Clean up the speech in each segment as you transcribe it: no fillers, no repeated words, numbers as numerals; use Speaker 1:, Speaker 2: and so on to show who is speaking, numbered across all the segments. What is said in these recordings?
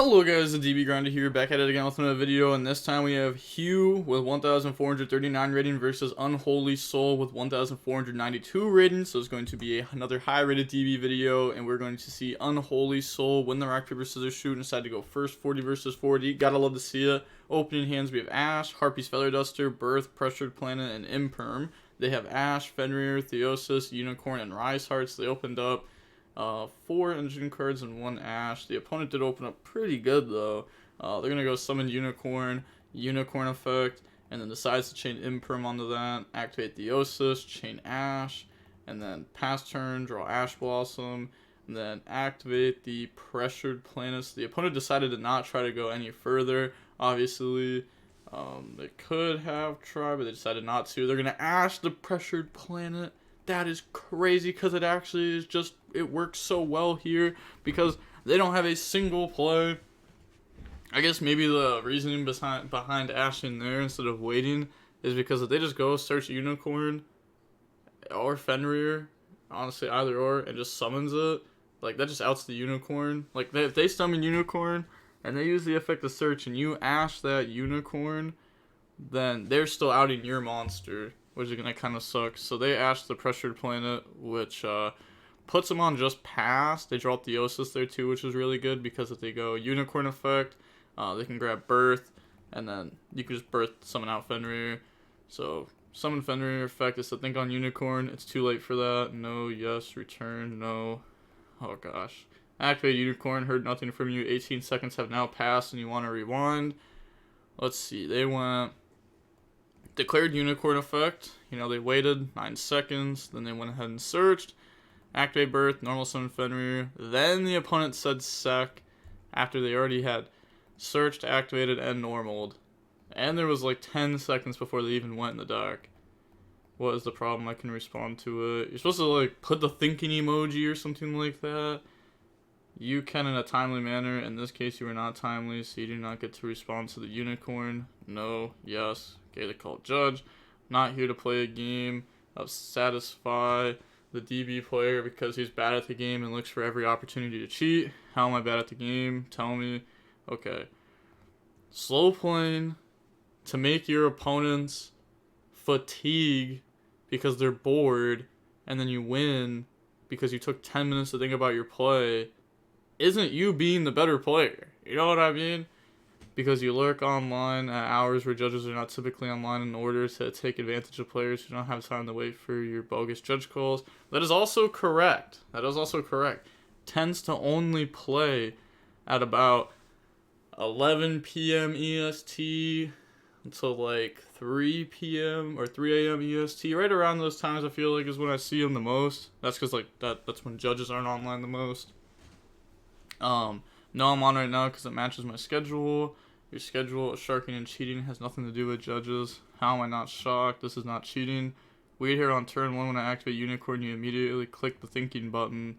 Speaker 1: Hello guys, the DB Grinder here, back at it again with another video, and this time we have YuGiOh with 1,439 rating versus Unholysoul with 1,492 rating, so it's going to be another high rated DB video, and we're going to see Unholysoul win the rock, paper, scissors, shoot, and decide to go first, 40 versus 40, gotta love to see it. Opening hands, we have Ash, Harpy's Feather Duster, Birth, Pressured Planet, and Imperm. They have Ash, Fenrir, Theosis, Unicorn, and Rise Hearts. They opened up 4 engine cards and 1 Ash. The opponent did open up pretty good though. They're gonna go summon Unicorn, Unicorn effect, and then decides to chain Imperm onto that, activate Theosis, chain Ash, and then pass turn, draw Ash Blossom, and then activate the Pressured Planets. The opponent decided to not try to go any further. Obviously, they could have tried, but they decided not to. They're gonna Ash the Pressured Planet. That is crazy because it actually is just, it works so well here because they don't have a single play. I guess maybe the reasoning behind ashing there instead of waiting is because if they just go search Unicorn or Fenrir, honestly either or, and just summons it, like that just outs the Unicorn. Like if they summon Unicorn and they use the effect of search and you ash that Unicorn, then they're still outing your monster, which is gonna kind of suck. So they ash the Pressured Planet, which puts them on just pass. They draw Theosis there too, which is really good because if they go Unicorn effect, they can grab Birth, and then you can just Birth summon out Fenrir. So summon Fenrir effect is to think on Unicorn. It's too late for that. No, yes, return, no. Oh gosh. Activate Unicorn, heard nothing from you. 18 seconds have now passed and you want to rewind. Let's see, they went declared Unicorn effect. You know, they waited 9 seconds, then they went ahead and searched. Activate Birth, normal summon Fenrir. Then the opponent said sec after they already had searched, activated, and normaled. And there was like 10 seconds before they even went in the dark. What is the problem? I can respond to it. You're supposed to like put the thinking emoji or something like that. You can in a timely manner. In this case, you were not timely, so you do not get to respond to the Unicorn. No, yes. Okay, they call judge. Not here to play a game of satisfy the DB player because he's bad at the game and looks for every opportunity to cheat. How am I bad at the game? Tell me. Okay. Slow playing to make your opponents fatigue because they're bored, and then you win because you took 10 minutes to think about your play, isn't you being the better player. You know what I mean? Because you lurk online at hours where judges are not typically online in order to take advantage of players who don't have time to wait for your bogus judge calls. That is also correct. Tends to only play at about 11 p.m. EST until like 3 p.m. or 3 a.m. EST. Right around those times I feel like is when I see them the most. That's because like that's when judges aren't online the most. No, I'm on right now because it matches my schedule. Your schedule, sharking and cheating has nothing to do with judges. How am I not shocked? This is not cheating. Weird here on turn 1 when I activate Unicorn, you immediately click the thinking button.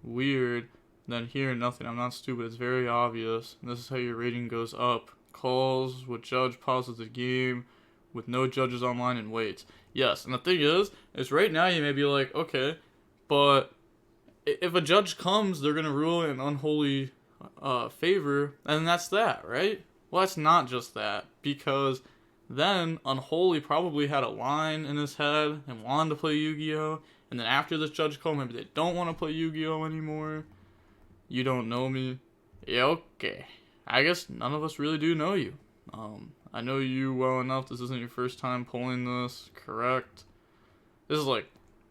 Speaker 1: Weird. Then here, nothing. I'm not stupid. It's very obvious. And this is how your rating goes up. Calls with judge, pauses the game with no judges online and waits. Yes, and the thing is right now you may be like, okay, but if a judge comes, they're going to rule in unholy favor, and that's that, right? Well, that's not just that, because then Unholy probably had a line in his head and wanted to play YuGiOh, and then after this judge call, maybe they don't want to play YuGiOh anymore. You don't know me. Yeah, okay. I guess none of us really do know you. I know you well enough. This isn't your first time pulling this, correct? This is like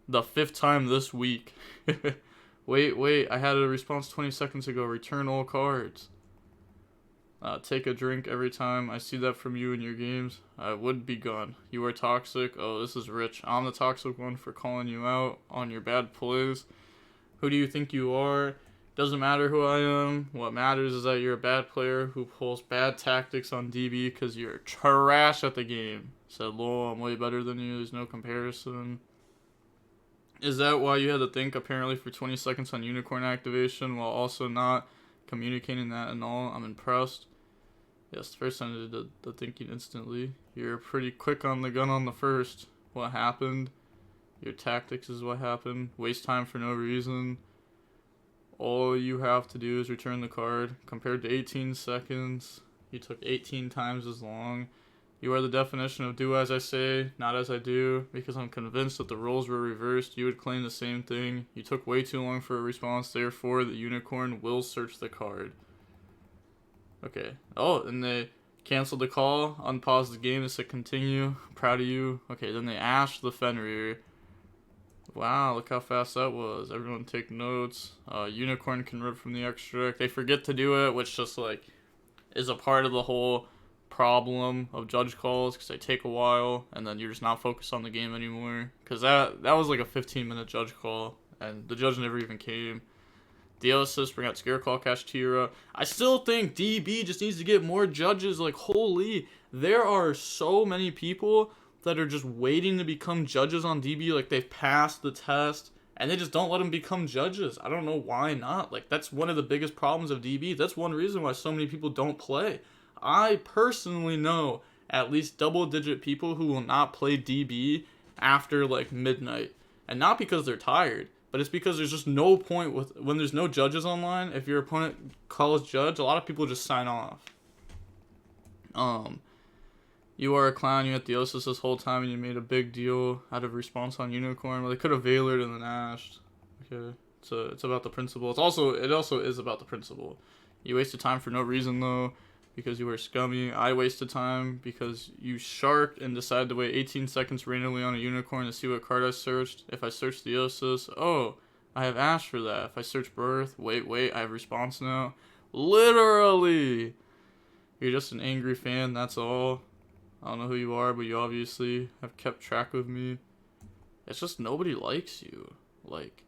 Speaker 1: the 5th time this week. Wait, I had a response 20 seconds ago. Return all cards. Take a drink every time. I see that from you in your games. I would be gone. You are toxic. Oh, this is rich. I'm the toxic one for calling you out on your bad plays. Who do you think you are? Doesn't matter who I am. What matters is that you're a bad player who pulls bad tactics on DB because you're trash at the game. Said, lol, I'm way better than you. There's no comparison. Is that why you had to think apparently for 20 seconds on Unicorn activation while also not communicating that and all? I'm impressed. Yes, the first time I did the thinking instantly. You're pretty quick on the gun on the first. What happened? Your tactics is what happened. Waste time for no reason. All you have to do is return the card. Compared to 18 seconds, you took 18 times as long. You are the definition of do as I say, not as I do, because I'm convinced that the roles were reversed. You would claim the same thing. You took way too long for a response, therefore the unicorn will search the card. Okay. Oh, and they canceled the call, unpaused the game, and said continue. Proud of you. Okay, then they ashed the Fenrir. Wow, look how fast that was. Everyone take notes. Unicorn can rip from the extract. They forget to do it, which just like is a part of the whole problem of judge calls, because they take a while and then you're just not focused on the game anymore. Because that was like a 15-minute judge call and the judge never even came. DL assist, bring out Scareclaw, Kashtira. I still think DB just needs to get more judges. Like, holy, there are so many people that are just waiting to become judges on DB. Like, they've passed the test and they just don't let them become judges. I don't know why not. Like, that's one of the biggest problems of DB. That's one reason why so many people don't play. I personally know at least double-digit people who will not play DB after like midnight, and not because they're tired, but it's because there's just no point with when there's no judges online. If your opponent calls judge, a lot of people just sign off. You are a clown. You had Theosis this whole time, and you made a big deal out of response on Unicorn. Well, they could have Veilered and then ashed. Okay, so it's about the principle. It also is about the principle. You wasted time for no reason though, because you were scummy. I wasted time because you sharked and decided to wait 18 seconds randomly on a unicorn to see what card I searched. If I searched Theosis, oh, I have Ash for that. If I search Birth, wait, I have response now. Literally! You're just an angry fan, that's all. I don't know who you are, but you obviously have kept track of me. It's just nobody likes you. Like,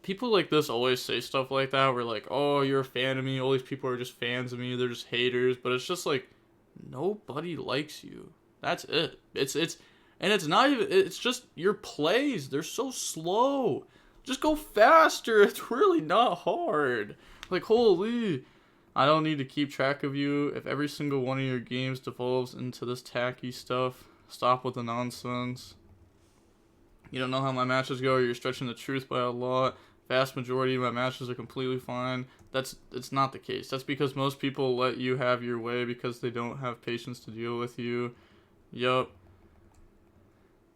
Speaker 1: people like this always say stuff like that. We're like, oh, you're a fan of me. All these people are just fans of me. They're just haters. But it's just like, nobody likes you. That's it. And it's not even, it's just your plays. They're so slow. Just go faster. It's really not hard. Like, holy. I don't need to keep track of you. If every single one of your games devolves into this tacky stuff, stop with the nonsense. You don't know how my matches go. You're stretching the truth by a lot. Vast majority of my matches are completely fine. It's not the case. That's because most people let you have your way because they don't have patience to deal with you. Yup.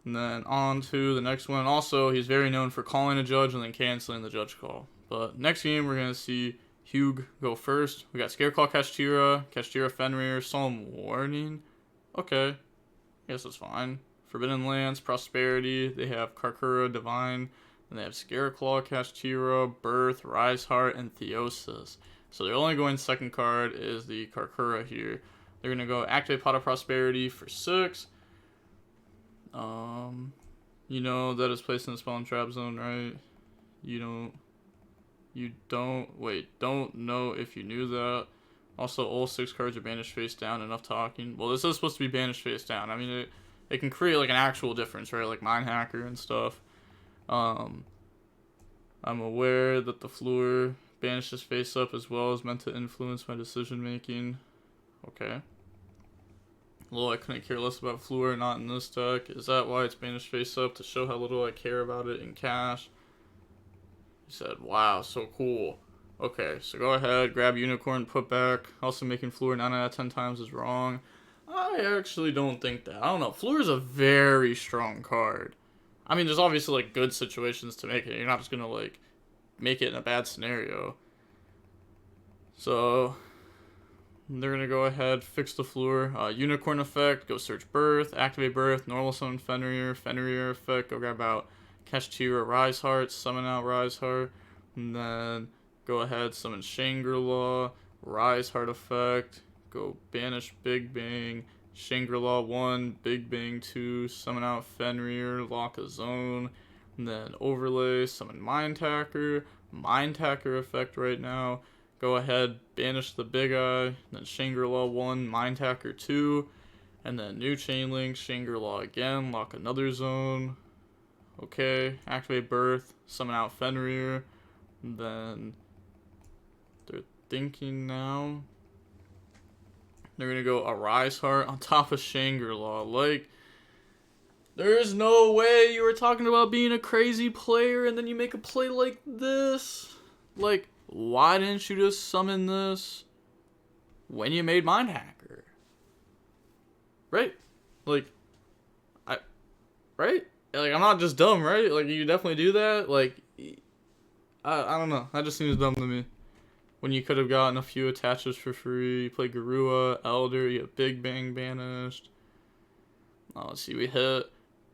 Speaker 1: And then on to the next one. Also, he's very known for calling a judge and then canceling the judge call. But next game, we're going to see Hugh go first. We got Scareclaw, Kashtira, Fenrir, Solemn Warning. Okay. I guess that's fine. Forbidden Lands, Prosperity. They have Karkura, Divine. And they have Scareclaw, Kashtira, Birth, Rise Heart, and Theosis. So they're only going second card is the Karkura here. They're going to go activate Pot of Prosperity for 6. You know that is placed in the spell and trap zone, right? You don't know if you knew that. Also, all 6 cards are banished face down. Enough talking. Well, this is supposed to be banished face down. I mean, it can create like an actual difference, right? Like Mind Hacker and stuff. I'm aware that the Floor banishes face up as well, is meant to influence my decision making. Okay. Well, I couldn't care less about Floor, not in this deck. Is that why it's banished face up? To show how little I care about it in cash. He said, wow, so cool. Okay, so go ahead, grab Unicorn, put back. Also making Floor 9 out of 10 times is wrong. I actually don't think that. I don't know. Floor is a very strong card. I mean, there's obviously, like, good situations to make it. You're not just gonna, like, make it in a bad scenario. So, they're gonna go ahead, fix the Floor. Unicorn effect, go search Birth, activate Birth, normal summon Fenrir effect, go grab out Kashtira, Rise Heart, summon out Rise Heart, and then go ahead, summon Shangri-La, Rise Heart effect, go banish Big Bang, Shangri-La 1, Big Bang 2, summon out Fenrir, lock a zone, and then overlay, summon Mind Hacker effect right now, go ahead, banish the Big Eye, then Shangri-La 1, Mind Hacker 2, and then new Chain Link, Shangri-La again, lock another zone. Okay, activate Birth, summon out Fenrir, and then they're thinking now. They're going to go a Rise Heart on top of Shangri-La. Like, there's no way you were talking about being a crazy player and then you make a play like this. Like, why didn't you just summon this when you made Mind Hacker? Right? Like, right? Like, I'm not just dumb, right? Like, you definitely do that. Like, I don't know. That just seems dumb to me. When you could have gotten a few attaches for free. You play YuGiOh, Elder, you have Big Bang banished. Let's see, we hit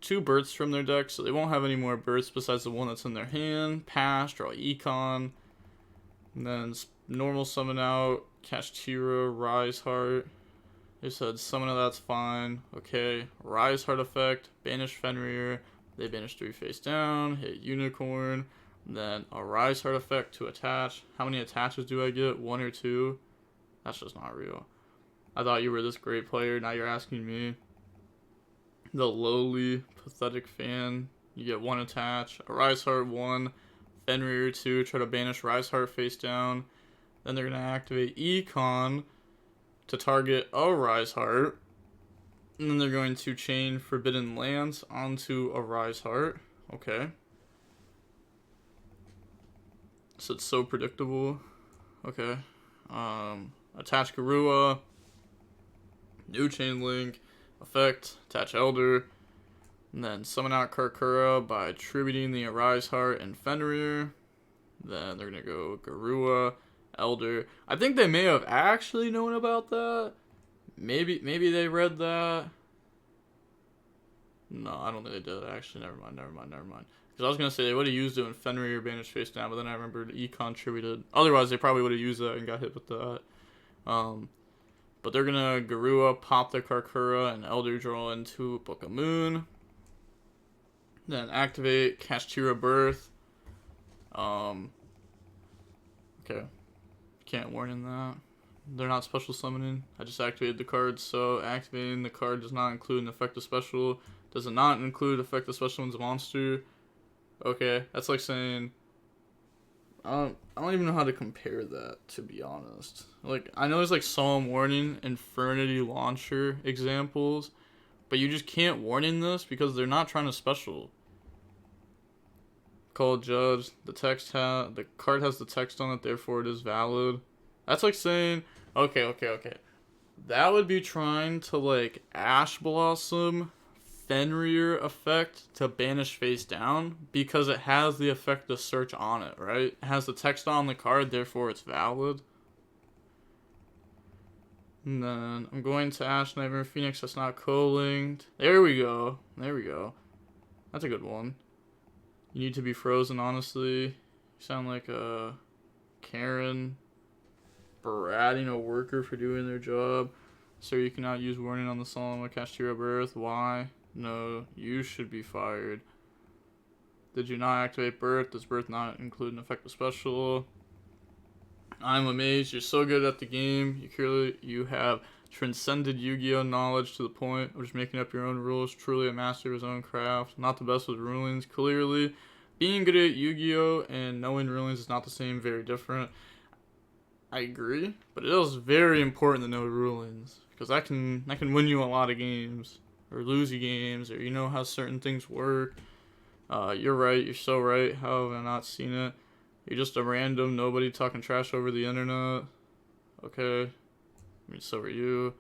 Speaker 1: 2 births from their deck, so they won't have any more births besides the one that's in their hand. Pass, draw Econ. And then normal summon out, cast Tira, Rise Heart. They said summon of that's fine. Okay, Rise Heart effect, banish Fenrir. They banish 3 face down, hit Unicorn. Then a Rise Heart effect to attach. How many attaches do I get? 1 or 2? That's just not real. I thought you were this great player, now you're asking me. The lowly, pathetic fan. You get 1 attach. A Rise Heart 1. Fenrir 2. Try to banish Rise Heart face down. Then they're going to activate Econ to target a Rise Heart. And then they're going to chain Forbidden Lands onto a Rise Heart. Okay. So it's so predictable. Okay. Attach YuGiOh. New chain link. Effect. Attach Elder. And then summon out Karkura by attributing the Arise Heart and Fenrir. Then they're going to go YuGiOh, Elder. I think they may have actually known about that. Maybe they read that. No, I don't think they did. Actually, never mind. Because I was going to say they would have used it when Fenrir banished face down, but then I remembered Econ contributed. Otherwise, they probably would have used that and got hit with that. But they're going to YuGiOh, pop their Karkura, and Elder draw into Book of Moon. Then activate, cast Tira Birth. Okay. Can't warn in that. They're not special summoning. I just activated the cards, so activating the card does not include an effective special. Does it not include effective special when it's a monster? Okay, that's like saying... I don't even know how to compare that, to be honest. Like, I know there's like Solemn Warning, Infernity Launcher examples, but you just can't warn in this because they're not trying to special. Call Judge. The card has the text on it, therefore it is valid. That's like saying, okay. That would be trying to like Ash Blossom Fenrir effect to banish face down because it has the effect to search on it, right? It has the text on the card, therefore it's valid. And then I'm going to Ash Nightmare Phoenix. That's not co-linked. There we go. That's a good one. You need to be frozen, honestly. You sound like a Karen berating a worker for doing their job. Sir, you cannot use warning on the Solemn cast Tira Birth. Why? No, you should be fired. Did you not activate Birth? Does Birth not include an effective special? I'm amazed. You're so good at the game. You have transcended Yu-Gi-Oh knowledge to the point of just making up your own rules. Truly a master of his own craft. Not the best with rulings, clearly. Being good at Yu-Gi-Oh and knowing rulings is not the same, very different. I agree, but it is very important to know rulings because that can win you a lot of games or lose you games, or you know how certain things work. You're right. You're so right. How have I not seen it? You're just a random nobody talking trash over the internet. Okay. I mean, so are you.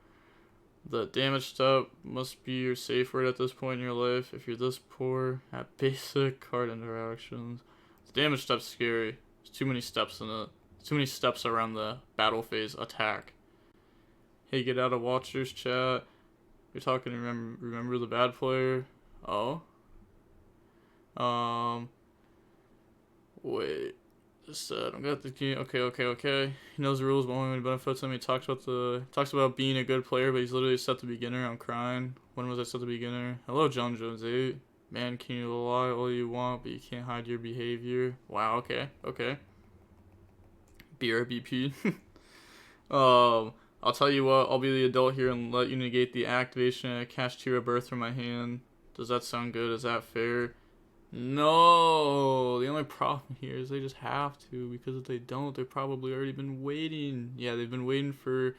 Speaker 1: The damage step must be your safe word at this point in your life. If you're this poor at basic card interactions. The damage step's scary. There's too many steps in it. Too many steps around the battle phase attack. Hey, get out of Watchers chat. You're talking, remember the bad player? Oh? Wait. Just said, I'm good at the game. Okay. He knows the rules, but only when it benefits him. He talks about being a good player, but he's literally set the beginner. I'm crying. When was I set the beginner? Hello, JonJones8. Man, can you lie all you want, but you can't hide your behavior. Wow, okay. BRBP. I'll tell you what, I'll be the adult here and let you negate the activation and cast Tira Birth from my hand. Does that sound good? Is that fair? No, the only problem here is they just have to, because if they don't, they've probably already been waiting. Yeah, they've been waiting for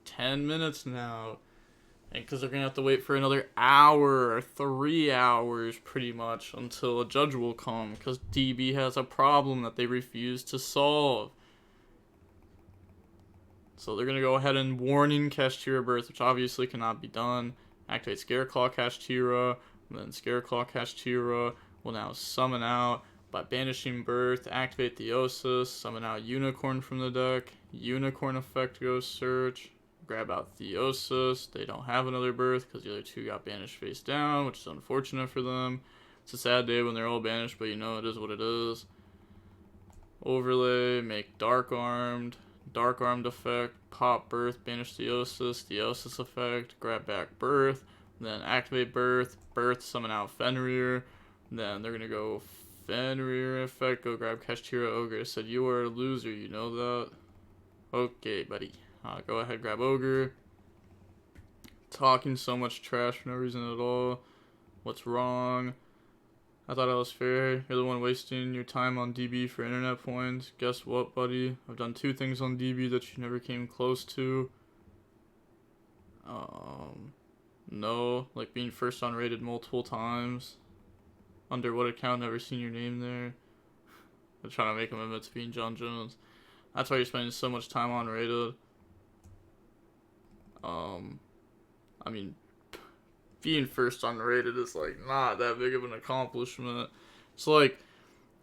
Speaker 1: 10 minutes now. because they're going to have to wait for another hour or 3 hours pretty much until a judge will come, because DB has a problem that they refuse to solve. So they're going to go ahead and warning Kashtira Birth, which obviously cannot be done. Activate Scareclaw Kashtira, and then Scareclaw Kashtira will now summon out by banishing Birth, activate Theosis, summon out Unicorn from the deck. Unicorn effect goes search, grab out Theosis. They don't have another Birth because the other two got banished face down, which is unfortunate for them. It's a sad day when they're all banished, but you know it is what it is. Overlay, make Dark Armed effect, pop Birth, banish Theosis effect, grab back Birth, then activate Birth, summon out Fenrir, then they're gonna go Fenrir effect, go grab Kashtira Ogre. It said you are a loser, you know that? Okay, buddy. Go ahead, grab Ogre. Talking so much trash for no reason at all. What's wrong? I thought I was fair. You're the one wasting your time on DB for internet points. Guess what, buddy? I've done 2 things on DB that you never came close to. No, like being first on rated multiple times. Under what account? Never seen your name there. I'm trying to make him admit to being John Jones. That's why you're spending so much time on rated. I mean, being first unrated is like not that big of an accomplishment. So like,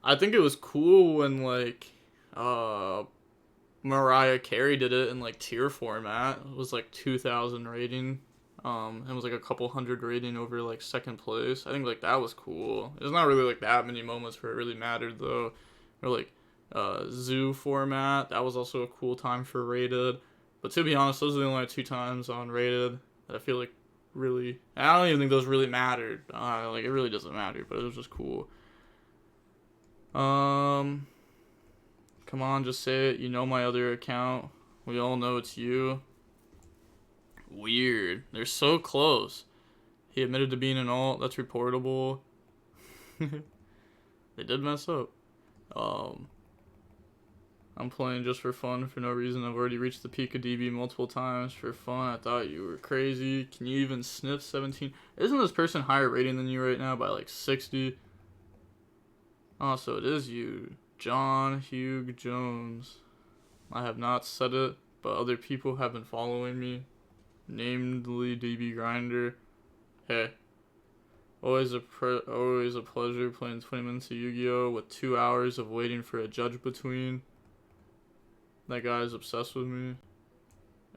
Speaker 1: I think it was cool when like Mariah Carey did it in like tier format. It was like 2,000 rating. It was like a couple hundred rating over like second place. I think like that was cool. There's not really like that many moments where it really mattered though. Or like zoo format, that was also a cool time for rated. But to be honest, those are the only 2 times on rated that I feel like really, I don't even think those really mattered. Like it really doesn't matter, but it was just cool. Come on, just say it. You know my other account. We all know it's you. Weird. They're so close. He admitted to being an alt. That's reportable. They did mess up. I'm playing just for fun, for no reason. I've already reached the peak of DB multiple times for fun. I thought you were crazy. Can you even sniff 17? Isn't this person higher rating than you right now by like 60? Oh, so it is you. John Hugh Jones. I have not said it, but other people have been following me. Namely DB Grinder. Hey. Always a pleasure playing 20 minutes of YuGiOh with 2 hours of waiting for a judge between. That guy's obsessed with me.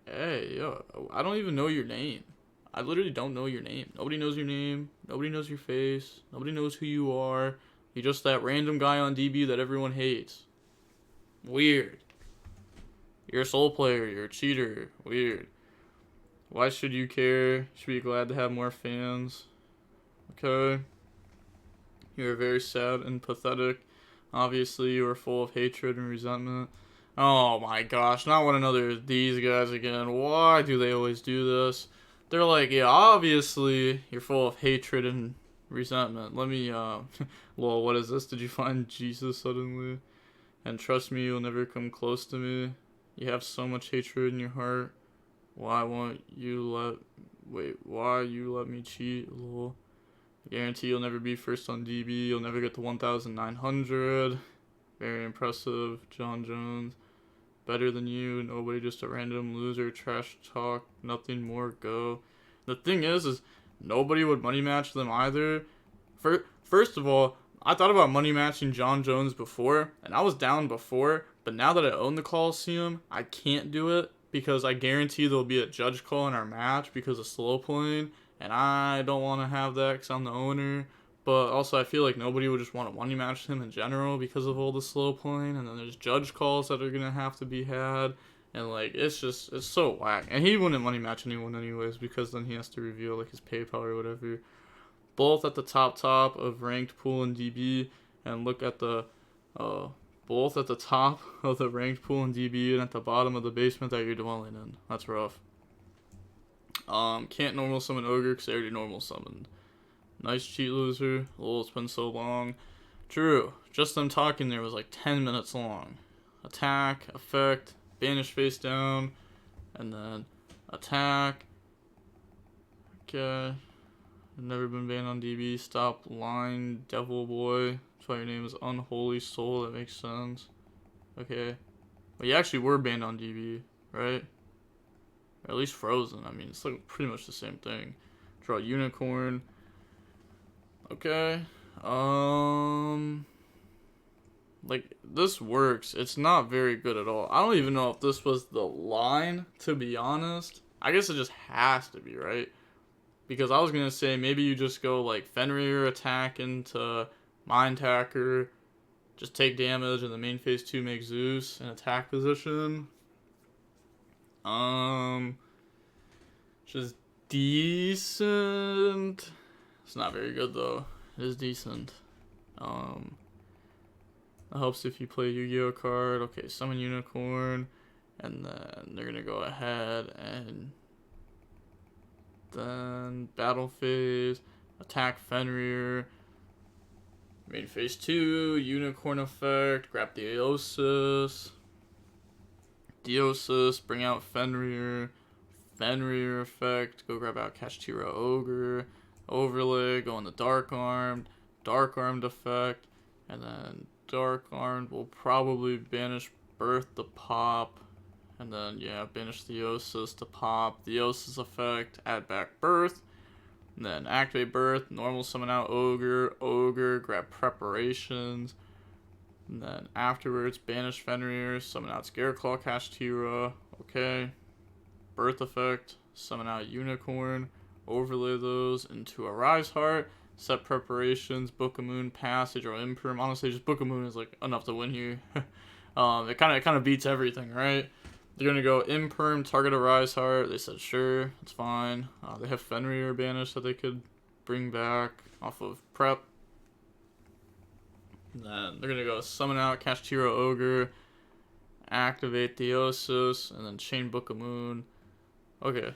Speaker 1: Hey, yo, I don't even know your name. I literally don't know your name. Nobody knows your name. Nobody knows your face. Nobody knows who you are. You're just that random guy on DB that everyone hates. Weird. You're a soul player. You're a cheater. Weird. Why should you care? You should be glad to have more fans. Okay. You are very sad and pathetic. Obviously, you are full of hatred and resentment. Oh my gosh, not one another these guys again. Why do they always do this? They're like, yeah, obviously you're full of hatred and resentment. Let me, lol, what is this? Did you find Jesus suddenly? And trust me, you'll never come close to me. You have so much hatred in your heart. Why you let me cheat? Lol. I guarantee you'll never be first on DB. You'll never get to 1,900. Very impressive, John Jones. Better than you. Nobody, just a random loser. Trash talk. Nothing more. Go. The thing is nobody would money match them either. First of all, I thought about money matching John Jones before, and I was down before, but now that I own the Coliseum, I can't do it because I guarantee there'll be a judge call in our match because of slow playing, and I don't want to have that because I'm the owner. But also, I feel like nobody would just want to money match him in general because of all the slow playing. And then there's judge calls that are going to have to be had. And, like, it's so whack. And he wouldn't money match anyone anyways because then he has to reveal, like, his PayPal or whatever. Both at the top of ranked pool in DB. And look at the, both at the top of the ranked pool in DB and at the bottom of the basement that you're dwelling in. That's rough. Can't normal summon Ogre because they already normal summoned. Nice cheat, loser. Lol, it's been so long. True. Just them talking there was like 10 minutes long. Attack, effect, banish face down, and then attack, Okay. I've never been banned on DB. Stop lying, devil boy. That's why your name is Unholysoul. That makes sense. Okay. But you actually were banned on DB, right? Or at least frozen. I mean, it's like pretty much the same thing. Draw a unicorn. Okay. Like, this works. It's not very good at all. I don't even know if this was the line, to be honest. I guess it just has to be, right? Because I was going to say maybe you just go, like, Fenrir attack into Mind Tacker, just take damage, and the main phase 2 make Zeus in attack position. Just decent. It's not very good, though. It is decent. It helps if you play a YuGiOh card. Okay, summon unicorn, and then they're gonna go ahead and then battle phase, attack Fenrir, main phase 2, unicorn effect, grab Deosis, bring out Fenrir effect, go grab out Kashtira Ogre, overlay, go on the dark armed effect, and then Dark Armed will probably banish Birth to pop. And then, yeah, banish Theosis to pop. Theosis effect, add back Birth. And then activate Birth, normal summon out Ogre, grab Preparations. And then afterwards, banish Fenrir, summon out Scareclaw Kashtira. Okay. Birth effect, summon out Unicorn. Overlay those into a Rise Heart. Set Preparations, Book of Moon, Passage, or Imperm. Honestly, just Book of Moon is like enough to win here. It kind of beats everything, right? They're gonna go Imperm, target a Rise Heart. They said sure, it's fine. They have Fenrir banished that they could bring back off of Prep. And then they're gonna go summon out Kashtira Ogre, activate Theosis, and then chain Book of Moon. Okay.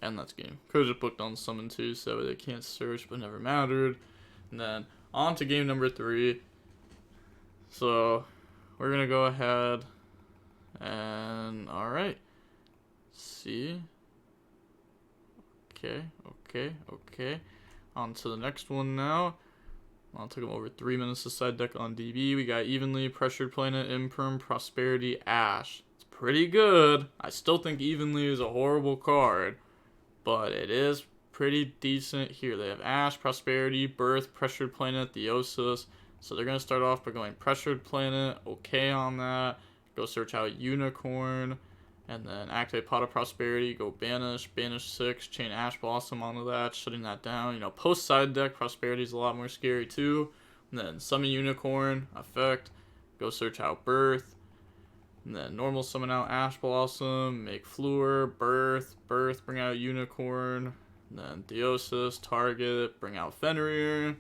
Speaker 1: And that's game. Could've just booked on summon too, so they can't search, but never mattered. And then on to game number 3. So we're gonna go ahead and alright. See. Okay. On to the next one now. I'll take them over 3 minutes to side deck on DB. We got Evenly, Pressured Planet, Imperm, Prosperity, Ash. It's pretty good. I still think Evenly is a horrible card, but it is pretty decent here. They have Ash, Prosperity, Birth, Pressured Planet, Theosis. So they're going to start off by going Pressured Planet, okay on that. Go search out Unicorn, and then activate Pot of Prosperity, go Banish 6, chain Ash Blossom onto that, shutting that down. You know, post side deck, Prosperity is a lot more scary too. And then summon Unicorn, effect, go search out Birth. And then normal summon out Ash Blossom, make Fluor, Birth, bring out Unicorn. And then Theosis, target, bring out Fenrir.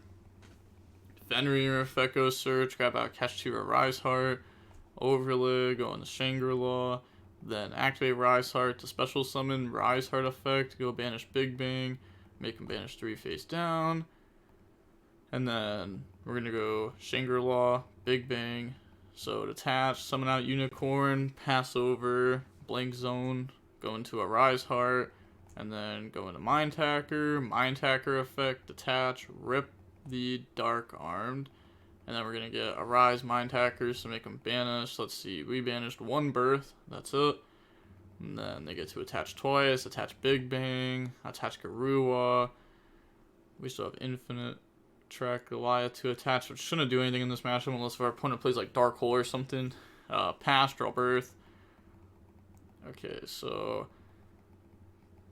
Speaker 1: Effect, go search, grab out Kashtira Rise Heart. Overlay, go into Shangri-La. Then activate Rise Heart to special summon Rise Heart effect, go banish Big Bang, make him banish 3 face down. And then we're going to go Shangri-La, Big Bang. So detach, summon out Unicorn, pass over, blank zone, go into a Rise Heart, and then go into Mind Tacker effect, detach, rip the Dark Armed, and then we're going to get a Rise Mind Tacker, so make them banish. Let's see, we banished 1 Birth, that's it. And then they get to attach twice, attach Big Bang, attach Garua. We still have Infinite Track Goliath to attach, which shouldn't do anything in this matchup unless if our opponent plays like Dark Hole or something. Pass, draw Birth. Okay, so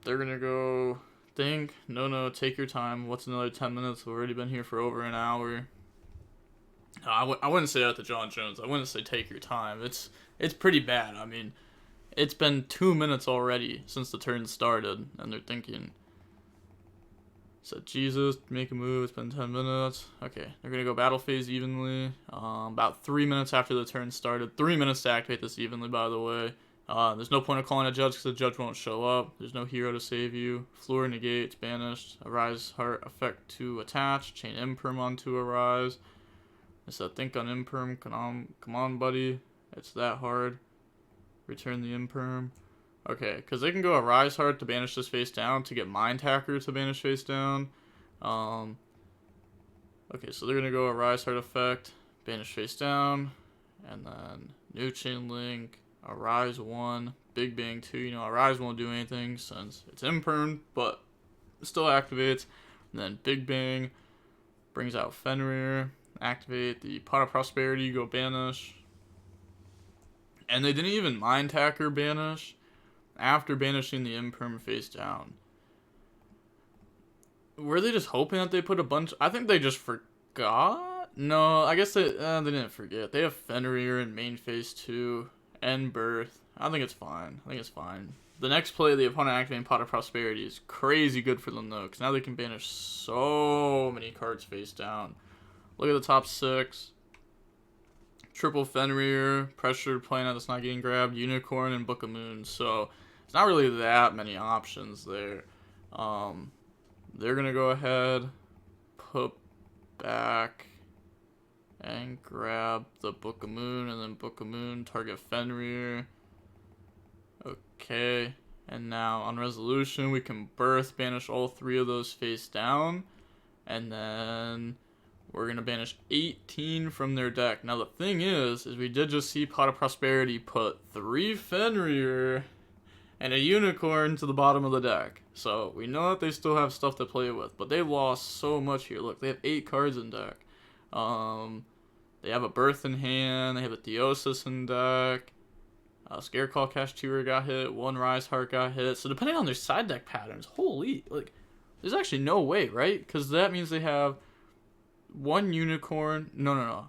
Speaker 1: they're gonna go think. No, take your time. What's another 10 minutes? We've already been here for over an hour. I wouldn't say that to John Jones. I wouldn't say take your time. It's pretty bad. I mean, it's been 2 minutes already since the turn started, and they're thinking. Said Jesus, make a move, it's been 10 minutes. Okay, they're going to go battle phase Evenly. About 3 minutes after the turn started. 3 minutes to activate this Evenly, by the way. There's no point of calling a judge because the judge won't show up. There's no hero to save you. Fluor negates, banished. A Rise Heart effect to attach. Chain Imperm onto a Rise. I said think on Imperm. Come on, buddy. It's that hard. Return the Imperm. Okay, because they can go Arise Heart to banish this face down, to get Mind Hacker to banish face down. Okay, so they're going to go Arise Heart effect, banish face down, and then New Chain Link, Arise 1, Big Bang 2. You know, Arise won't do anything since it's imperm, but it still activates. And then Big Bang brings out Fenrir, activate the Pot of Prosperity, go banish. And they didn't even Mind Hacker banish after banishing the imperm face down. Were they just hoping that they put a bunch? I think they just forgot. No, I guess they didn't forget. They have Fenrir in main phase 2 and Birth. I think it's fine. The next play, the opponent activating Pot of Prosperity, is crazy good for them though, because now they can banish so many cards face down. Look at the top 6. Triple Fenrir, Pressured Planet that's not getting grabbed, Unicorn, and Book of Moon. So it's not really that many options there. They're going to go ahead, put back, and grab the Book of Moon, and then Book of Moon, target Fenrir. Okay, and now on resolution, we can Birth, banish all 3 of those face down, and then we're going to banish 18 from their deck. Now the thing is we did just see Pot of Prosperity put 3 Fenrir and a Unicorn to the bottom of the deck. So we know that they still have stuff to play with, but they lost so much here. Look, they have 8 cards in deck. They have a Birth in hand, they have a Theosis in deck. Scareclaw Cashterer got hit, 1 Rise Heart got hit. So depending on their side deck patterns, holy, like, there's actually no way, right? Because that means they have 1 Unicorn. No.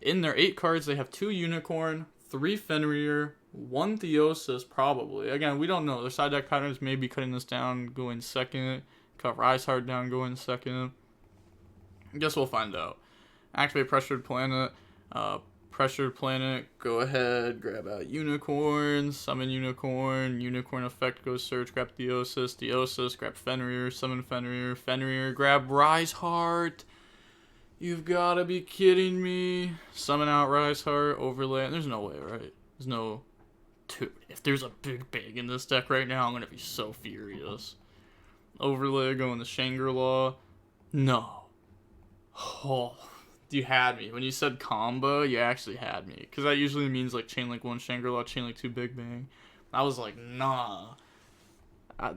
Speaker 1: In their 8 cards, they have 2 Unicorn, 3 Fenrir, 1 Theosis, probably. Again, we don't know. Their side deck patterns may be cutting this down, going second. Cut Rise Heart down, going second. I guess we'll find out. Activate Pressured Planet. Pressured Planet, go ahead, grab out Unicorn, summon Unicorn, Unicorn effect, go search, grab Theosis, grab Fenrir, summon Fenrir, grab Rise Heart. You've got to be kidding me. Summon out Rise Heart, overlay. There's no way, right? There's no... Dude, if there's a big bang in this deck right now, I'm going to be so furious. Overlay, going to Shangri-La. No. Oh, you had me. When you said combo, you actually had me. Because that usually means like Chainlink 1 Shangri-La, Chainlink 2 Big Bang. I was like, nah.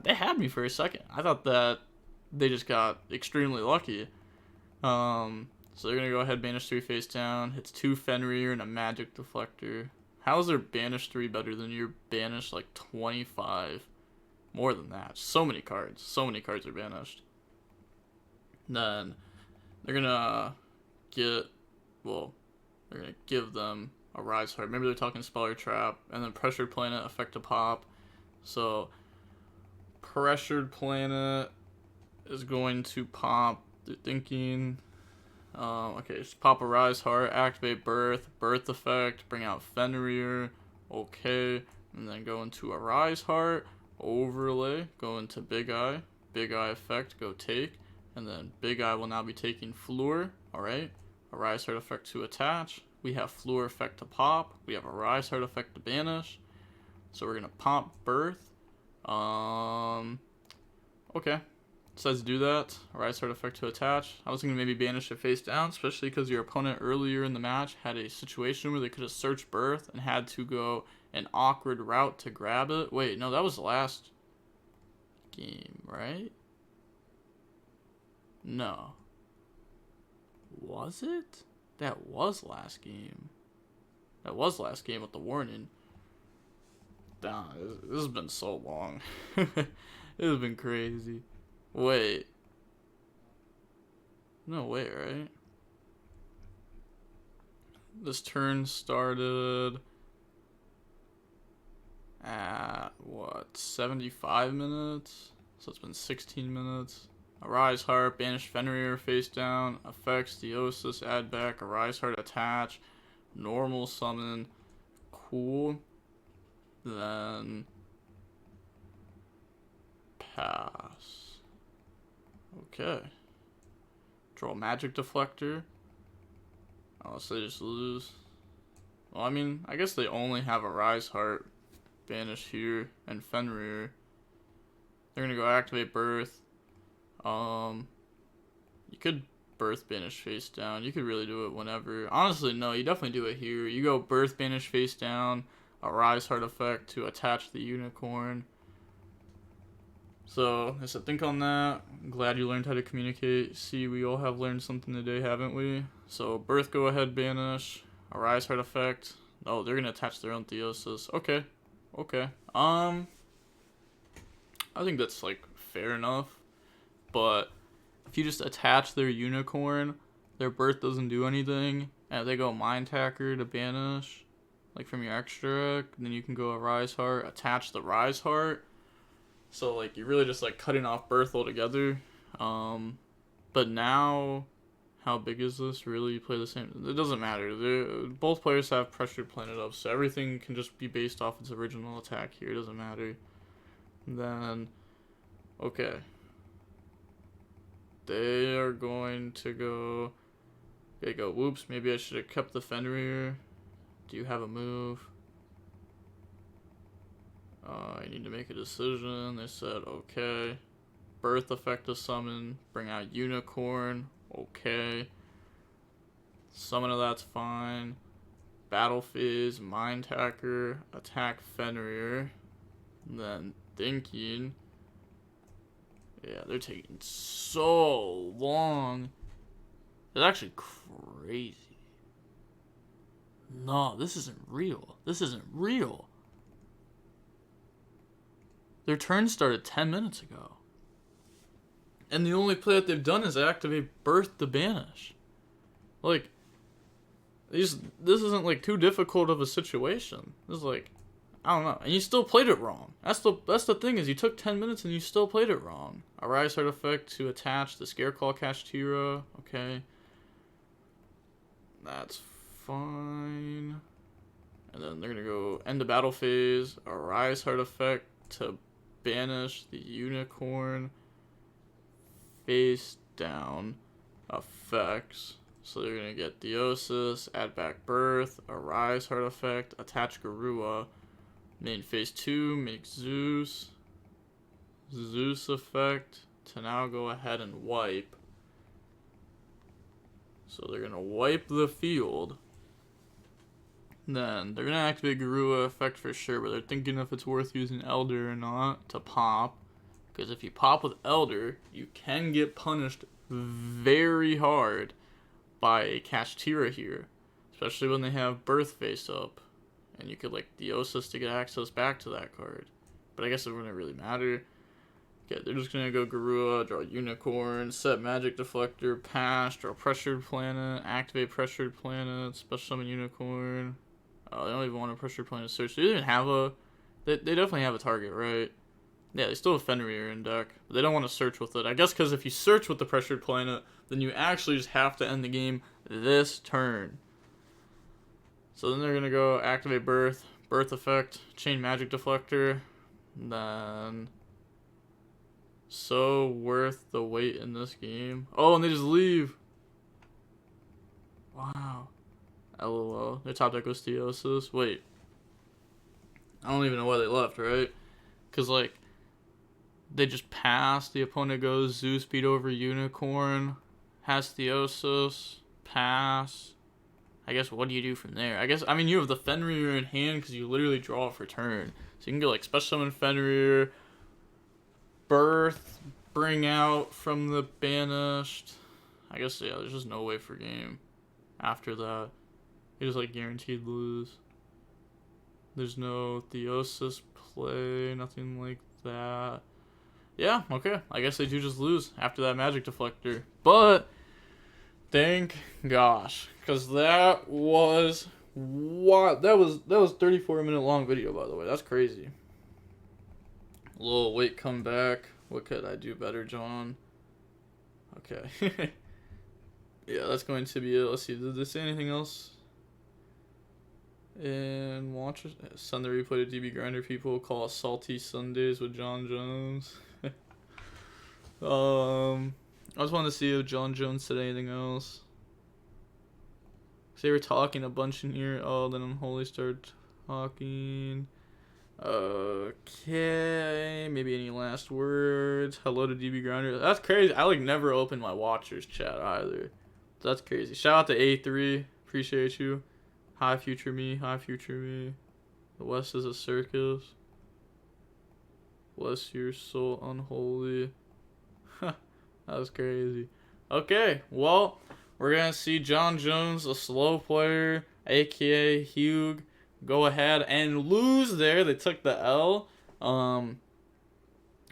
Speaker 1: They had me for a second. I thought that they just got extremely lucky. So they're going to go ahead, banish 3 face down. Hits 2 Fenrir and a Magic Deflector. How is their banish 3 better than your banish like 25? More than that. So many cards. So many cards are banished. Then they're going to they're going to give them a Rise Heart. Maybe they're talking Speller Trap. And then Pressured Planet, effect to pop. So Pressured Planet is going to pop. They're thinking, okay, just pop a Rise Heart, activate Birth effect, bring out Fenrir, okay, and then go into a Rise Heart, overlay, go into Big Eye effect, go take, and then Big Eye will now be taking Floor, alright, a Rise Heart effect to attach, we have Floor effect to pop, we have a Rise Heart effect to banish, so we're going to pop Birth, okay. Says do that. Rise Heart effect to attach. I was going to maybe banish it face down, especially because your opponent earlier in the match had a situation where they could have searched Birth and had to go an awkward route to grab it. Wait, no, that was last game, right? No. Was it? That was last game. That was last game with the warning. Damn, this has been so long. It has been crazy. Wait. No way, right? This turn started at, what, 75 minutes? So it's been 16 minutes. A Rise Heart, banish Fenrir face down, effects, Theosis, add back, a Rise Heart attach, normal summon, cool. Then pass. Okay. Draw Magic Deflector. Unless they just lose. Well, I mean, I guess they only have a Rise Heart. banish here and Fenrir. They're gonna go activate Birth. You could Birth banish face down. You could really do it whenever. Honestly, no, you definitely do it here. You go Birth banish face down, a Rise Heart effect to attach the unicorn. So, I said think on that. I'm glad you learned how to communicate. See, we all have learned something today, haven't we? So, Birth go ahead banish, a Rise Heart effect. Oh, they're gonna attach their own Theosis. Okay. Okay. I think that's like fair enough. But if you just attach their unicorn, their Birth doesn't do anything, and they go Mind Hacker to banish, like from your extra, then you can go a Rise Heart, attach the Rise Heart. So like you're really just like cutting off Birth altogether. But now, how big is this? Really, you play the same. It doesn't matter. Both players have Pressured Planet up, so everything can just be based off its original attack here. It doesn't matter. And then, okay. They are going to go. They go. Whoops. Maybe I should have kept the Fenrir. Do you have a move? I need to make a decision. They said okay. Birth effect to summon. Bring out Unicorn. Okay. Summon of that's fine. Battle Phase. Mind Hacker. Attack Fenrir. Then thinking. Yeah, they're taking so long. It's actually crazy. No, this isn't real. This isn't real. Their turn started 10 minutes ago. And the only play that they've done is activate Birth to banish. Like, this isn't like too difficult of a situation. This is like, I don't know. And you still played it wrong. That's the thing, is you took 10 minutes and you still played it wrong. A Rise Heart effect to attach the Scareclaw Kashtira. Okay. That's fine. And then they're going to go end the battle phase. A Rise Heart effect to banish the Unicorn. Face down effects. So they're going to get Theosis, add back Birth, a Rise Heart effect, attach Garua. Main phase 2, make Zeus effect to now go ahead and wipe. So they're gonna wipe the field. Then they're gonna activate Garua effect for sure, but they're thinking if it's worth using Elder or not to pop. Because if you pop with Elder, you can get punished very hard by a Kashtira here, especially when they have Birth face up. And you could like Theosis to get access back to that card. But I guess it wouldn't really matter. Okay, they're just gonna go Garua, draw Unicorn, set Magic Deflector, pass, draw Pressured Planet, activate Pressured Planet, special summon Unicorn. Oh, they don't even want a Pressured Planet search. They didn't have a. They definitely have a target, right? Yeah, they still have Fenrir in deck. But they don't want to search with it. I guess because if you search with the Pressured Planet, then you actually just have to end the game this turn. So then they're going to go activate Birth, Birth effect, chain Magic Deflector, then so worth the wait in this game. Oh, and they just leave. Wow. LOL. Their top deck goes Theosis. Wait. I don't even know why they left, right? Because, like, they just pass, the opponent goes Zeus beat over Unicorn, has Theosis, pass. I guess what do you do from there? I mean, you have the Fenrir in hand because you literally draw it for turn. So you can go like special summon Fenrir, Birth, bring out from the banished. I guess, yeah, there's just no way for game after that. You just like guaranteed lose. There's no Theosis play, nothing like that. Yeah, okay. I guess they do just lose after that Magic Deflector. But thank gosh, because that was what that was 34-minute long video, by the way. That's crazy. A little wait, come back. What could I do better, John? Okay. Yeah, that's going to be it. Let's see. Did they say anything else? And watch Sunday replay to DB Grinder. People call it Salty Sundays with John Jones. I just wanted to see if John Jones said anything else. Cause they were talking a bunch in here. Oh, then Unholy started talking. Okay, maybe any last words? Hello to DB Grinder. That's crazy. I like never open my watchers chat either. That's crazy. Shout out to A3. Appreciate you. Hi future me. Hi future me. The West is a circus. Bless your soul, unholy. That was crazy. Okay, well, we're gonna see Jon Jones, a slow player, aka Hugh, go ahead and lose there. They took the L.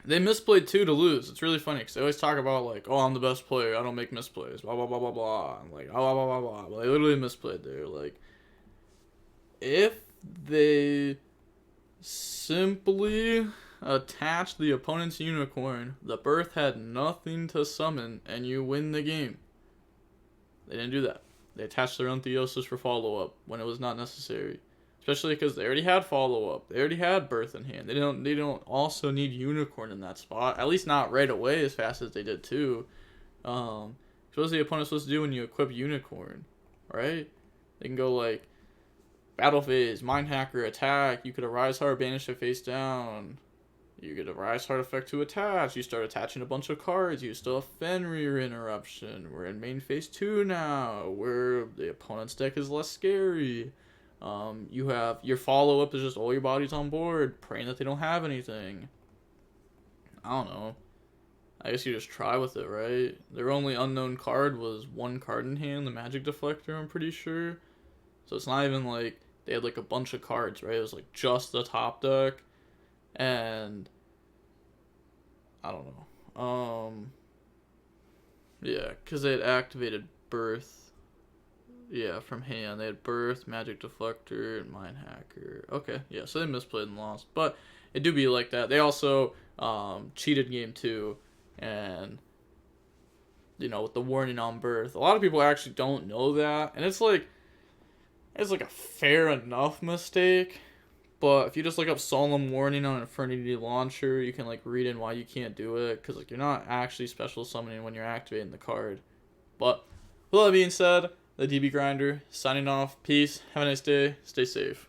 Speaker 1: They misplayed two to lose. It's really funny because they always talk about like, oh, I'm the best player. I don't make misplays. Blah blah blah blah blah. I'm like, blah blah blah blah. But they literally misplayed there. Like, if they simply attach the opponent's unicorn, the birth had nothing to summon, and you win the game. They didn't do that. They attached their own Theosis for follow-up when it was not necessary. Especially because they already had follow-up. They already had birth in hand. They don't also need unicorn in that spot. At least not right away as fast as they did too. So what's the opponent supposed to do when you equip unicorn? Right? They can go like battle phase, mind hacker, attack. You could arise hard, banish it face down. You get a Rise Heart effect to attach. You start attaching a bunch of cards. You still have Fenrir interruption. We're in main phase 2 now, where the opponent's deck is less scary. You have your follow-up is just all your bodies on board, praying that they don't have anything. I don't know. I guess you just try with it, right? Their only unknown card was one card in hand, the Magic Deflector, I'm pretty sure. So it's not even like they had like a bunch of cards, right? It was like just the top deck. And I don't know. Yeah, because they had activated Birth. Yeah, from hand. They had Birth, Magic Deflector, and Mind Hacker. Okay, yeah, so they misplayed and lost. But it do be like that. They also cheated game 2. And, you know, with the warning on Birth. A lot of people actually don't know that. And it's like a fair enough mistake. But if you just look up Solemn Warning on Infernity Launcher, you can like read in why you can't do it. Because like you're not actually special summoning when you're activating the card. But with all that being said, the DB Grinder signing off. Peace. Have a nice day. Stay safe.